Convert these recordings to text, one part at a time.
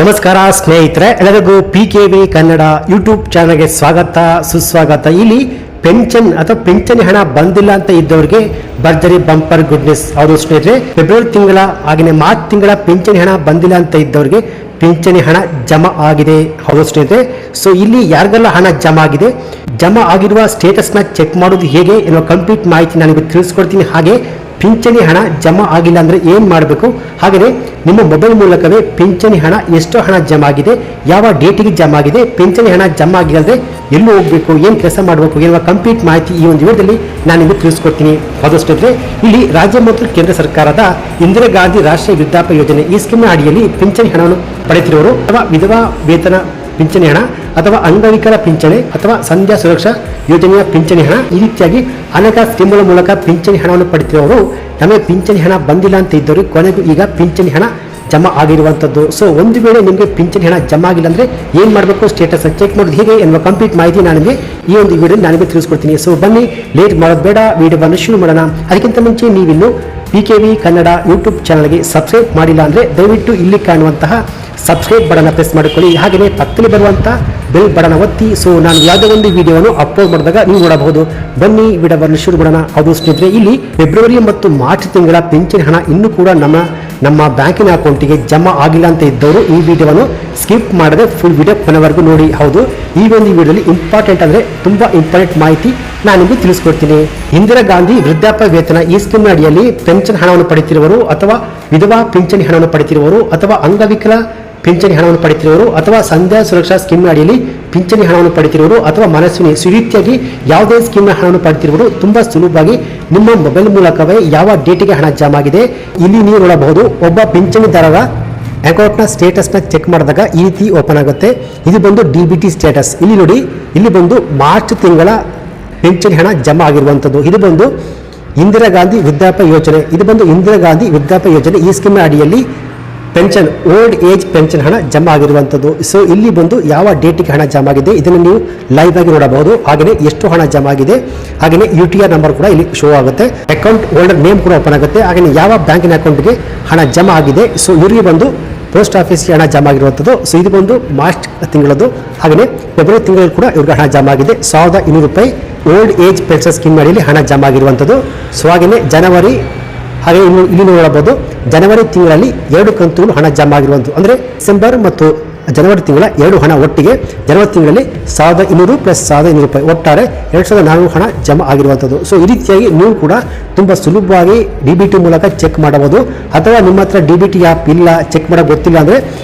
ನಮಸ್ಕಾರ ಸ್ನೇಹಿತರೆ, ಎಲ್ಲರಿಗೂ PKV ಕನ್ನಡ ಯೂಟ್ಯೂಬ್ ಚಾನಲ್ಗೆ ಸ್ವಾಗತ ಸುಸ್ವಾಗತ. ಇಲ್ಲಿ ಪೆನ್ಷನ್ ಅಥವಾ ಪಿಂಚಣಿ ಹಣ ಬಂದಿಲ್ಲ ಅಂತ ಇದ್ದವರಿಗೆ ಭರ್ಜರಿ ಬಂಪರ್ ಗುಡ್ ನ್ಯೂಸ್. ಹೌದು ಸ್ನೇಹಿತರೆ, ಫೆಬ್ರವರಿ ತಿಂಗಳ ಹಾಗೆಯೇ ಮಾರ್ಚ್ ತಿಂಗಳ ಪಿಂಚಣಿ ಹಣ ಬಂದಿಲ್ಲ ಅಂತ ಇದ್ದವರಿಗೆ ಪಿಂಚಣಿ ಹಣ ಜಮಾ ಆಗಿದೆ. ಹೌದು ಸ್ನೇಹಿತರೆ, ಸೊ ಇಲ್ಲಿ ಯಾರಿಗೆಲ್ಲ ಹಣ ಜಮಾ ಆಗಿದೆ, ಜಮಾ ಆಗಿರುವ ಸ್ಟೇಟಸ್ನ ಚೆಕ್ ಮಾಡೋದು ಹೇಗೆ ಎನ್ನುವ ಕಂಪ್ಲೀಟ್ ಮಾಹಿತಿ ನಾನು ತಿಳಿಸ್ಕೊಡ್ತೀನಿ. ಹಾಗೆ ಪಿಂಚಣಿ ಹಣ ಜಮಾ ಆಗಿಲ್ಲ ಅಂದರೆ ಏನು ಮಾಡಬೇಕು, ಹಾಗೆಯೇ ನಿಮ್ಮ ಮೊಬೈಲ್ ಮೂಲಕವೇ ಪಿಂಚಣಿ ಹಣ ಎಷ್ಟು ಹಣ ಜಮಾ ಆಗಿದೆ, ಯಾವ ಡೇಟಿಗೆ ಜಮಾ ಆಗಿದೆ, ಪಿಂಚಣಿ ಹಣ ಜಮಾ ಆಗಿಲ್ಲ ಅಂದರೆ ಎಲ್ಲೂ ಹೋಗಬೇಕು, ಏನು ಕೆಲಸ ಮಾಡಬೇಕು ಎನ್ನುವ ಕಂಪ್ಲೀಟ್ ಮಾಹಿತಿ ಈ ಒಂದು ವಿಡಿಯೋದಲ್ಲಿ ನಾನು ನಿಮಗೆ ತಿಳಿಸ್ಕೊಡ್ತೀನಿ. ಹೌದು ಸ್ನೇಹಿತರೆ, ಇಲ್ಲಿ ರಾಜ್ಯ ಮತ್ತು ಕೇಂದ್ರ ಸರ್ಕಾರದ ಇಂದಿರಾ ಗಾಂಧಿ ರಾಷ್ಟ್ರೀಯ ವೃದ್ಧಾಪ್ಯ ಯೋಜನೆ ಈ ಸ್ಕೀಮ್ನ ಅಡಿಯಲ್ಲಿ ಪಿಂಚಣಿ ಹಣವನ್ನು ಪಡೆಯುತ್ತಿರುವವರು ಅಥವಾ ವಿಧವಾ ವೇತನ ಪಿಂಚಣಿ ಹಣ ಅಥವಾ ಅಂಗವಿಕಲ ಪಿಂಚಣಿ ಅಥವಾ ಸಂಧ್ಯಾ ಸುರಕ್ಷಾ ಯೋಜನೆಯ ಪಿಂಚಣಿ ಹಣ, ಈ ರೀತಿಯಾಗಿ ಅನೇಕ ಸ್ಕೀಮ್ಗಳ ಮೂಲಕ ಪಿಂಚಣಿ ಹಣವನ್ನು ಪಡೆಯುತ್ತಿರುವವರು ನಮಗೆ ಪಿಂಚಣಿ ಹಣ ಬಂದಿಲ್ಲ ಅಂತ ಇದ್ದವರು ಕೊನೆಗೂ ಈಗ ಪಿಂಚಣಿ ಹಣ ಜಮಾ ಆಗಿರುವಂಥದ್ದು. ಸೊ ಒಂದು ವೇಳೆ ನಿಮಗೆ ಪಿಂಚಣಿ ಹಣ ಜಮಾ ಆಗಿಲ್ಲ ಅಂದರೆ ಏನು ಮಾಡಬೇಕು, ಸ್ಟೇಟಸ್ ಚೆಕ್ ಮಾಡೋದು ಹೇಗೆ ಎನ್ನುವ ಕಂಪ್ಲೀಟ್ ಮಾಹಿತಿ ನಾನು ನಿಮಗೆ ಈ ಒಂದು ವಿಡಿಯೋ ನಾನಿಗೆ ತಿಳಿಸ್ಕೊಡ್ತೀನಿ. ಸೊ ಬನ್ನಿ, ಲೇಟ್ ಮಾಡೋದು ಬೇಡ, ವಿಡಿಯೋವನ್ನು ಶುರು ಮಾಡೋಣ. ಅದಕ್ಕಿಂತ ಮುಂಚೆ ನೀವಿನ್ನು PKV ಕನ್ನಡ ಯೂಟ್ಯೂಬ್ ಚಾನಲ್ಗೆ ಸಬ್ಸ್ಕ್ರೈಬ್ ಮಾಡಿಲ್ಲ ಅಂದರೆ ದಯವಿಟ್ಟು ಇಲ್ಲಿ ಕಾಣುವಂತಹ ಸಬ್ಸ್ಕ್ರೈಬ್ ಬಟನ್ ಪ್ರೆಸ್ ಮಾಡಿಕೊಳ್ಳಿ. ಹಾಗೆಯೇ ಪಕ್ಕದಲ್ಲಿ ಬರುವಂಥ ಬೆಲ್ ಬಟನ್ ಒತ್ತಿ. ಸೊ ನಾನು ಯಾವುದೇ ಒಂದು ವಿಡಿಯೋವನ್ನು ಅಪ್ಲೋಡ್ ಮಾಡಿದಾಗ ನೀವು ನೋಡಬಹುದು. ಬನ್ನಿ ವಿಡಿಯೋವನ್ನು ಶುರು ಮಾಡೋಣ. ಅದು ಸ್ನೇಹಿತರೆ, ಇಲ್ಲಿ ಫೆಬ್ರವರಿ ಮತ್ತು ಮಾರ್ಚ್ ತಿಂಗಳ ಪಿಂಚಣಿ ಹಣ ಇನ್ನೂ ಕೂಡ ನಮ್ಮ ಬ್ಯಾಂಕಿನ ಅಕೌಂಟಿಗೆ ಜಮಾ ಆಗಿಲ್ಲ ಅಂತ ಇದ್ದವರು ಈ ವಿಡಿಯೋವನ್ನು ಸ್ಕಿಪ್ ಮಾಡದೆ ಫುಲ್ ವಿಡಿಯೋ ಕೊನೆವರೆಗೂ ನೋಡಿ. ಹೌದು, ಈ ಒಂದು ವಿಡಿಯೋದಲ್ಲಿ ಇಂಪಾರ್ಟೆಂಟ್ ಅಂದರೆ ತುಂಬ ಇಂಪಾರ್ಟೆಂಟ್ ಮಾಹಿತಿ ನಾನು ನಿಮಗೆ ತಿಳಿಸ್ಕೊಡ್ತೀನಿ. ಇಂದಿರಾ ಗಾಂಧಿ ವೃದ್ಧಾಪ್ಯ ವೇತನ ಈ ಸ್ಕೀಮ್ನ ಅಡಿಯಲ್ಲಿ ಪೆನ್ಷನ್ ಹಣವನ್ನು ಪಡೆಯುತ್ತಿರುವವರು ಅಥವಾ ವಿಧವಾ ಪಿಂಚಣಿ ಹಣವನ್ನು ಪಡೆಯುತ್ತಿರುವವರು ಅಥವಾ ಅಂಗವಿಕಲ ಪಿಂಚಣಿ ಹಣವನ್ನು ಪಡೆಯುತ್ತಿರುವವರು ಅಥವಾ ಸಂಧ್ಯಾ ಸುರಕ್ಷಾ ಸ್ಕೀಮ್ನ ಅಡಿಯಲ್ಲಿ ಪಿಂಚಣಿ ಹಣವನ್ನು ಪಡೆಯುತ್ತಿರುವವರು ಅಥವಾ ಮನಸ್ವಿನಿ ಈ ರೀತಿಯಾಗಿ ಯಾವುದೇ ಸ್ಕೀಮ್ನ ಹಣವನ್ನು ಪಡೆಯುತ್ತಿರುವವರು ತುಂಬ ಸುಲಭವಾಗಿ ನಿಮ್ಮ ಮೊಬೈಲ್ ಮೂಲಕವೇ ಯಾವ ಡೇಟಿಗೆ ಹಣ ಜಮಾ ಆಗಿದೆ ಇಲ್ಲಿ ನೀವು ನೋಡಬಹುದು. ಒಬ್ಬ ಪಿಂಚಣಿದಾರರ ಅಕೌಂಟ್ನ ಸ್ಟೇಟಸ್ನ ಚೆಕ್ ಮಾಡಿದಾಗ ಈ ರೀತಿ ಓಪನ್ ಆಗುತ್ತೆ. ಇದು ಬಂದು DBT ಸ್ಟೇಟಸ್. ಇಲ್ಲಿ ನೋಡಿ, ಇಲ್ಲಿ ಬಂದು ಮಾರ್ಚ್ ತಿಂಗಳ ಪಿಂಚಣಿ ಹಣ ಜಮಾ ಆಗಿರುವಂಥದ್ದು. ಇದು ಬಂದು ಇಂದಿರಾ ಗಾಂಧಿ ವೃದ್ಧಾಪ್ಯ ಯೋಜನೆ. ಇದು ಬಂದು ಇಂದಿರಾ ಗಾಂಧಿ ವೃದ್ಧಾಪ್ಯ ಯೋಜನೆ ಈ ಸ್ಕೀಮ್ನ ಅಡಿಯಲ್ಲಿ ಪೆನ್ಷನ್ ಓಲ್ಡ್ ಏಜ್ ಪೆನ್ಷನ್ ಹಣ ಜಮಾ ಆಗಿರುವಂಥದ್ದು. ಸೊ ಇಲ್ಲಿ ಬಂದು ಯಾವ ಡೇಟಿಗೆ ಹಣ ಜಮಾ ಆಗಿದೆ ಇದನ್ನು ನೀವು ಲೈವ್ ಆಗಿ ನೋಡಬಹುದು. ಹಾಗೆಯೇ ಎಷ್ಟು ಹಣ ಜಮಾ ಆಗಿದೆ, ಹಾಗೆಯೇ UTR ನಂಬರ್ ಕೂಡ ಇಲ್ಲಿ ಶೋ ಆಗುತ್ತೆ. ಅಕೌಂಟ್ ಹೋಲ್ಡರ್ ನೇಮ್ ಕೂಡ ಓಪನ್ ಆಗುತ್ತೆ. ಹಾಗೆಯೇ ಯಾವ ಬ್ಯಾಂಕಿನ ಅಕೌಂಟ್ಗೆ ಹಣ ಜಮಾ ಆಗಿದೆ, ಸೊ ಇವರಿಗೆ ಬಂದು ಪೋಸ್ಟ್ ಆಫೀಸ್ಗೆ ಹಣ ಜಮಾ ಆಗಿರುವಂಥದ್ದು. ಸೊ ಇದು ಬಂದು ಮಾರ್ಚ್ ತಿಂಗಳದ್ದು. ಹಾಗೆಯೇ ಫೆಬ್ರವರಿ ತಿಂಗಳಲ್ಲಿ ಕೂಡ ಇವ್ರಿಗೆ ಹಣ ಜಮಾ ಆಗಿದೆ. 1200 ರೂಪಾಯಿ ಓಲ್ಡ್ ಏಜ್ ಪೆನ್ಷನ್ ಸ್ಕೀಮ್ ಅಡಿಯಲ್ಲಿ ಹಣ ಜಮಾ ಆಗಿರುವಂಥದ್ದು. ಸೊ ಹಾಗೆಯೇ ಜನವರಿ, ಹಾಗೆ ಇಲ್ಲಿ ನೋಡಬಹುದು ಜನವರಿ ತಿಂಗಳಲ್ಲಿ 2 ಕಂತುಗಳು ಹಣ ಜಮಾ ಆಗಿರುವಂಥದ್ದು. ಅಂದರೆ ಡಿಸೆಂಬರ್ ಮತ್ತು ಜನವರಿ ತಿಂಗಳ 2 ಹಣ ಒಟ್ಟಿಗೆ ಜನವರಿ ತಿಂಗಳಲ್ಲಿ 1200 ಪ್ಲಸ್ 1200 ರೂಪಾಯಿ ಒಟ್ಟಾರೆ 2400 ಹಣ ಜಮಾ ಆಗಿರುವಂಥದ್ದು. ಸೊ ಈ ರೀತಿಯಾಗಿ ನೀವು ಕೂಡ ತುಂಬ ಸುಲಭವಾಗಿ DBT ಮೂಲಕ ಚೆಕ್ ಮಾಡಬಹುದು. ಅಥವಾ ನಿಮ್ಮ ಹತ್ರ DBT ಆ್ಯಪ್ ಇಲ್ಲ, ಚೆಕ್ ಮಾಡೋಕೆ ಗೊತ್ತಿಲ್ಲ ಅಂದರೆ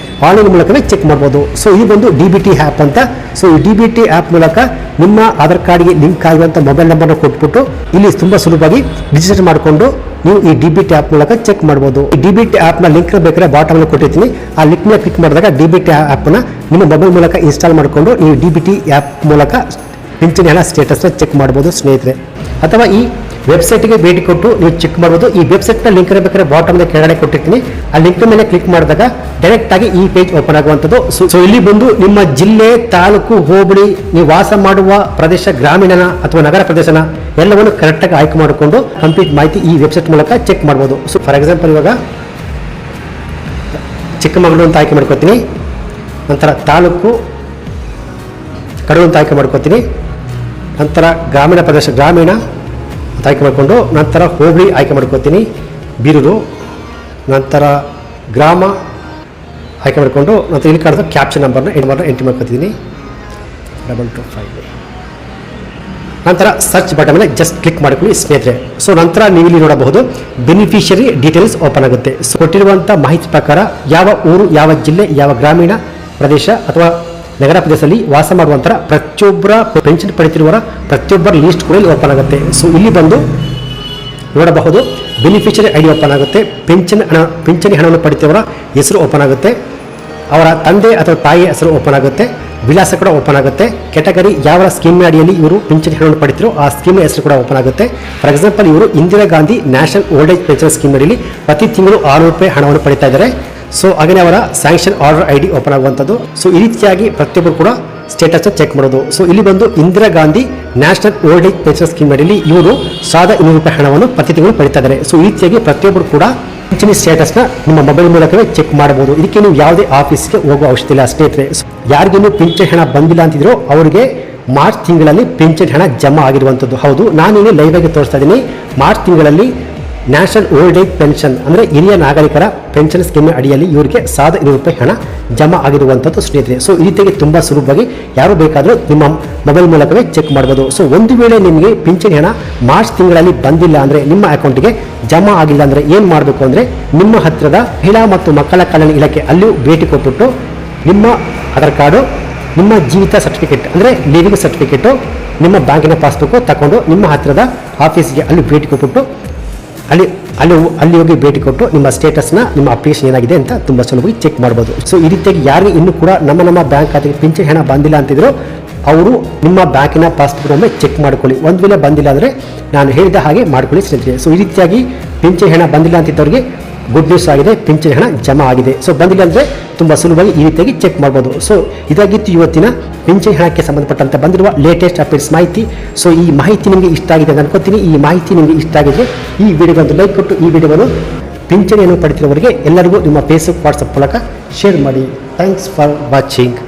ಆನ್ಲೈನ್ ಮೂಲಕವೇ ಚೆಕ್ ಮಾಡ್ಬೋದು. ಸೊ ಇದು ಬಂದು DBT ಆ್ಯಪ್ ಅಂತ. ಸೊ ಈ DBT ಆ್ಯಪ್ ಮೂಲಕ ನಿಮ್ಮ ಆಧಾರ್ ಕಾರ್ಡ್ಗೆ ಲಿಂಕ್ ಆಗಿರುವಂಥ ಮೊಬೈಲ್ ನಂಬರ್ನ ಕೊಟ್ಬಿಟ್ಟು ಇಲ್ಲಿ ತುಂಬ ಸುಲಭವಾಗಿ ರಿಜಿಸ್ಟರ್ ಮಾಡಿಕೊಂಡು ನೀವು ಈ DBT ಆ್ಯಪ್ ಮೂಲಕ ಚೆಕ್ ಮಾಡ್ಬೋದು. ಈ DBT ಆ್ಯಪ್ನ ಲಿಂಕ್ನ ಬೇಕಾದ್ರೆ ಬಾಟಮಲ್ಲಿ ಕೊಟ್ಟಿರ್ತೀನಿ. ಆ ಲಿಂಕ್ನ ಕ್ಲಿಕ್ ಮಾಡಿದಾಗ DBT ಆ್ಯಪ್ನ ನಿಮ್ಮ ಮೊಬೈಲ್ ಮೂಲಕ ಇನ್ಸ್ಟಾಲ್ ಮಾಡಿಕೊಂಡು ನೀವು DBT ಆ್ಯಪ್ ಮೂಲಕ ಪಿಂಚಣಿ ಹಣ ಸ್ಟೇಟಸ್ನ ಚೆಕ್ ಮಾಡ್ಬೋದು ಸ್ನೇಹಿತರೆ. ಅಥವಾ ಈ ವೆಬ್ಸೈಟ್ಗೆ ಭೇಟಿ ಕೊಟ್ಟು ನೀವು ಚೆಕ್ ಮಾಡ್ಬೋದು. ಈ ವೆಬ್ಸೈಟ್ನ ಲಿಂಕ್ ಬೇಕಾದ್ರೆ ಬಾಟಮ್ನ ಕೆಳಗಡೆ ಕೊಟ್ಟಿರ್ತೀನಿ. ಆ ಲಿಂಕ್ ಮೇಲೆ ಕ್ಲಿಕ್ ಮಾಡಿದಾಗ ಡೈರೆಕ್ಟ್ ಆಗಿ ಈ ಪೇಜ್ ಓಪನ್ ಆಗುವಂಥದ್ದು. ಸೊ ಇಲ್ಲಿ ಬಂದು ನಿಮ್ಮ ಜಿಲ್ಲೆ, ತಾಲೂಕು, ಹೋಬಳಿ, ನೀವು ವಾಸ ಮಾಡುವ ಪ್ರದೇಶ, ಗ್ರಾಮೀಣನ ಅಥವಾ ನಗರ ಪ್ರದೇಶನ ಎಲ್ಲವನ್ನು ಕರೆಕ್ಟಾಗಿ ಆಯ್ಕೆ ಮಾಡಿಕೊಂಡು ಕಂಪ್ಲೀಟ್ ಮಾಹಿತಿ ಈ ವೆಬ್ಸೈಟ್ ಮೂಲಕ ಚೆಕ್ ಮಾಡ್ಬೋದು. ಸೊ ಫಾರ್ ಎಕ್ಸಾಂಪಲ್ ಇವಾಗ ಚಿಕ್ಕಮಗಳೂರು ಅಂತ ಆಯ್ಕೆ ಮಾಡ್ಕೊತೀನಿ. ನಂತರ ತಾಲೂಕು ಕಡೂರು ಅಂತ ಆಯ್ಕೆ ಮಾಡ್ಕೊತೀನಿ. ನಂತರ ಗ್ರಾಮೀಣ ಪ್ರದೇಶ ಗ್ರಾಮೀಣ ಅಂತ ಆಯ್ಕೆ ಮಾಡಿಕೊಂಡು ನಂತರ ಹೋಬಳಿ ಆಯ್ಕೆ ಮಾಡ್ಕೊತೀನಿ, ಬೀರೂರು. ನಂತರ ಗ್ರಾಮ ಆಯ್ಕೆ ಮಾಡಿಕೊಂಡು ನಂತರ ಇಲ್ಲಿ ಕಾಣಿಸೋ ಕ್ಯಾಪ್ಷನ್ ನಂಬರ್ನ ಎಂಟ್ರಿ ಮಾಡ್ಕೊತಿದ್ದೀನಿ 225. ನಂತರ ಸರ್ಚ್ ಬಟನ್ ಮೇಲೆ ಜಸ್ಟ್ ಕ್ಲಿಕ್ ಮಾಡಿಕೊಳ್ಳಿ ಸ್ನೇಹಿತರೆ. ಸೊ ನಂತರ ನೀವು ಇಲ್ಲಿ ನೋಡಬಹುದು ಬೆನಿಫಿಷರಿ ಡೀಟೇಲ್ಸ್ ಓಪನ್ ಆಗುತ್ತೆ. ಸೊ ಕೊಟ್ಟಿರುವಂಥ ಮಾಹಿತಿ ಪ್ರಕಾರ ಯಾವ ಊರು, ಯಾವ ಜಿಲ್ಲೆ, ಯಾವ ಗ್ರಾಮೀಣ ಪ್ರದೇಶ ಅಥವಾ ನಗರ ಪ್ರದೇಶದಲ್ಲಿ ವಾಸ ಮಾಡುವಂಥ ಪ್ರತಿಯೊಬ್ಬರ ಪೆನ್ಷನ್ ಪಡೆಯುತ್ತಿರುವವರ ಪ್ರತಿಯೊಬ್ಬರ ಲಿಸ್ಟ್ ಕೂಡ ಇಲ್ಲಿ ಓಪನ್ ಆಗುತ್ತೆ. ಸೊ ಇಲ್ಲಿ ಬಂದು ನೋಡಬಹುದು ಬೆನಿಫಿಷರಿ ID ಓಪನ್ ಆಗುತ್ತೆ. ಪಿಂಚಣಿ ಹಣವನ್ನು ಪಡೆಯುತ್ತಿರುವವರ ಹೆಸರು ಓಪನ್ ಆಗುತ್ತೆ. ಅವರ ತಂದೆ ಅಥವಾ ತಾಯಿಯ ಹೆಸರು ಓಪನ್ ಆಗುತ್ತೆ. ವಿಳಾಸ ಕೂಡ ಓಪನ್ ಆಗುತ್ತೆ. ಕೆಟಗರಿ ಯಾವ ಸ್ಕೀಮ್ನ ಅಡಿಯಲ್ಲಿ ಇವರು ಪಿಂಚಣಿ ಹಣವನ್ನು ಪಡೆಯುತ್ತಿರೋ ಆ ಸ್ಕೀಮ್ನ ಹೆಸರು ಕೂಡ ಓಪನ್ ಆಗುತ್ತೆ. ಫಾರ್ ಎಕ್ಸಾಂಪಲ್ ಇವರು Indira Gandhi national old age pension scheme ಅಡಿಯಲ್ಲಿ ಪ್ರತಿ ತಿಂಗಳು 600 ರೂಪಾಯಿ ಹಣವನ್ನು ಪಡಿತಾ ಇದ್ದಾರೆ. ಸೊ ಹಾಗೆಯೇ ಅವರ ಸ್ಯಾಂಕ್ಷನ್ ಆರ್ಡರ್ ID ಓಪನ್ ಆಗುವಂಥದ್ದು. ಸೊ ಈ ರೀತಿಯಾಗಿ ಪ್ರತಿಯೊಬ್ಬರು ಕೂಡ ಸ್ಟೇಟಸ್ ಚೆಕ್ ಮಾಡೋದು. ಸೊ ಇಲ್ಲಿ ಬಂದು Indira Gandhi national old age pension scheme ಅಡಿಯಲ್ಲಿ ಇವರು 1200 ರೂಪಾಯಿ ಹಣವನ್ನು ಪ್ರತಿ ತಿಂಗಳು ಪಡಿತಾ ಇದ್ದಾರೆ. ಸೊ ಈ ರೀತಿಯಾಗಿ ಪ್ರತಿಯೊಬ್ಬರು ಕೂಡ ಪಿಂಚಣಿ ಸ್ಟೇಟಸ್ನ ನಿಮ್ಮ ಮೊಬೈಲ್ ಮೂಲಕವೇ ಚೆಕ್ ಮಾಡಬಹುದು. ಇದಕ್ಕೆ ನೀವು ಯಾವುದೇ ಆಫೀಸ್ಗೆ ಹೋಗುವ ಅವಶ್ಯಕತೆ ಇಲ್ಲ ಸ್ನೇಹಿತರೆ. ಯಾರಿಗೇನು ಪಿಂಚಣಿ ಹಣ ಬಂದಿಲ್ಲ ಅಂತಿದ್ರು ಅವರಿಗೆ ಮಾರ್ಚ್ ತಿಂಗಳಲ್ಲಿ ಪಿಂಚಣಿ ಹಣ ಜಮಾ ಆಗಿರುವಂಥದ್ದು. ಹೌದು, ನಾನಿಲ್ಲಿ ಲೈವ್ ಆಗಿ ತೋರಿಸ್ತಾ ಇದ್ದೀನಿ. ಮಾರ್ಚ್ ತಿಂಗಳಲ್ಲಿ ನ್ಯಾಷನಲ್ ಓಲ್ಡ್ ಏಜ್ ಪೆನ್ಷನ್ ಅಂದರೆ ಹಿರಿಯ ನಾಗರಿಕರ ಪೆನ್ಷನ್ ಸ್ಕೀಮ್ ಅಡಿಯಲ್ಲಿ ಇವರಿಗೆ ₹1,200 ಹಣ ಜಮಾ ಆಗಿರುವಂಥದ್ದು ಸ್ನೇಹಿತರೆ. ಸೊ ಈ ರೀತಿಯಾಗಿ ತುಂಬ ಸುಲಭವಾಗಿ ಯಾರು ಬೇಕಾದರೂ ನಿಮ್ಮ ಮೊಬೈಲ್ ಮೂಲಕವೇ ಚೆಕ್ ಮಾಡ್ಬೋದು. ಸೊ ಒಂದು ವೇಳೆ ನಿಮಗೆ ಪಿಂಚಣಿ ಹಣ ಮಾರ್ಚ್ ತಿಂಗಳಲ್ಲಿ ಬಂದಿಲ್ಲ ಅಂದರೆ, ನಿಮ್ಮ ಅಕೌಂಟ್ಗೆ ಜಮಾ ಆಗಿಲ್ಲ ಅಂದರೆ ಏನು ಮಾಡಬೇಕು ಅಂದರೆ, ನಿಮ್ಮ ಹತ್ತಿರದ ಮಹಿಳಾ ಮತ್ತು ಮಕ್ಕಳ ಕಲ್ಯಾಣ ಇಲಾಖೆ ಅಲ್ಲಿಯೂ ಭೇಟಿ ಕೊಟ್ಬಿಟ್ಟು ನಿಮ್ಮ ಆಧಾರ್ ಕಾರ್ಡು, ನಿಮ್ಮ ಜೀವಿತ ಸರ್ಟಿಫಿಕೇಟ್ ಅಂದರೆ ಲಿವಿಂಗ್ ಸರ್ಟಿಫಿಕೇಟು, ನಿಮ್ಮ ಬ್ಯಾಂಕಿನ ಪಾಸ್ಬುಕ್ಕು ತಗೊಂಡು ನಿಮ್ಮ ಹತ್ತಿರದ ಆಫೀಸ್ಗೆ ಅಲ್ಲಿ ಭೇಟಿ ಕೊಟ್ಬಿಟ್ಟು ಅಲ್ಲಿ ಹೋಗಿ ಭೇಟಿ ಕೊಟ್ಟು ನಿಮ್ಮ ಸ್ಟೇಟಸ್ನ, ನಿಮ್ಮ ಅಪ್ಲಿಕೇಶನ್ ಏನಾಗಿದೆ ಅಂತ ತುಂಬ ಸುಲಭವಾಗಿ ಚೆಕ್ ಮಾಡ್ಬೋದು. ಸೊ ಈ ರೀತಿಯಾಗಿ ಯಾರಿಗೆ ಇನ್ನೂ ಕೂಡ ನಮ್ಮ ಬ್ಯಾಂಕ್ ಖಾತೆಗೆ ಪಿಂಚಣಿ ಹಣ ಬಂದಿಲ್ಲ ಅಂತಿದ್ರು ಅವರು ನಿಮ್ಮ ಬ್ಯಾಂಕಿನ ಪಾಸ್ಬುಕ್ ಒಮ್ಮೆ ಚೆಕ್ ಮಾಡ್ಕೊಳ್ಳಿ. ಒಂದು ವೇಳೆ ಬಂದಿಲ್ಲ ಅಂದರೆ ನಾನು ಹೇಳಿದ ಹಾಗೆ ಮಾಡ್ಕೊಳ್ಳಿ ಸ್ನೇಹಿತರೆ. ಸೊ ಈ ರೀತಿಯಾಗಿ ಪಿಂಚಣಿ ಹಣ ಬಂದಿಲ್ಲ ಅಂತಿದ್ದವರಿಗೆ ಗುಡ್ ನ್ಯೂಸ್ ಆಗಿದೆ, ಪಿಂಚಣಿ ಹಣ ಜಮಾ ಆಗಿದೆ. ಸೊ ಬಂದಿಲ್ಲ ಅಂದರೆ ತುಂಬ ಸುಲಭವಾಗಿ ಈ ರೀತಿಯಾಗಿ ಚೆಕ್ ಮಾಡ್ಬೋದು. ಸೊ ಇದಾಗಿತ್ತು ಇವತ್ತಿನ ಪಿಂಚಣಿ ಹಣಕ್ಕೆ ಸಂಬಂಧಪಟ್ಟಂತೆ ಬಂದಿರುವ ಲೇಟೆಸ್ಟ್ ಅಪ್ಡೇಟ್ಸ್ ಮಾಹಿತಿ. ಸೊ ಈ ಮಾಹಿತಿ ನಿಮಗೆ ಇಷ್ಟ ಆಗಿದೆ ಅಂತ ಅನ್ಕೋತೀನಿ. ಈ ಮಾಹಿತಿ ನಿಮಗೆ ಇಷ್ಟ ಆಗಿದೆ ಈ ವಿಡಿಯೋಗೊಂದು ಲೈಕ್ ಕೊಟ್ಟು ಈ ವಿಡಿಯೋವನ್ನು ಪಿಂಚಣಿಯನ್ನು ಪಡೆದಿರುವವರಿಗೆ ಎಲ್ಲರಿಗೂ ನಿಮ್ಮ ಫೇಸ್ಬುಕ್, ವಾಟ್ಸಪ್ ಮೂಲಕ ಶೇರ್ ಮಾಡಿ. Thanks for watching.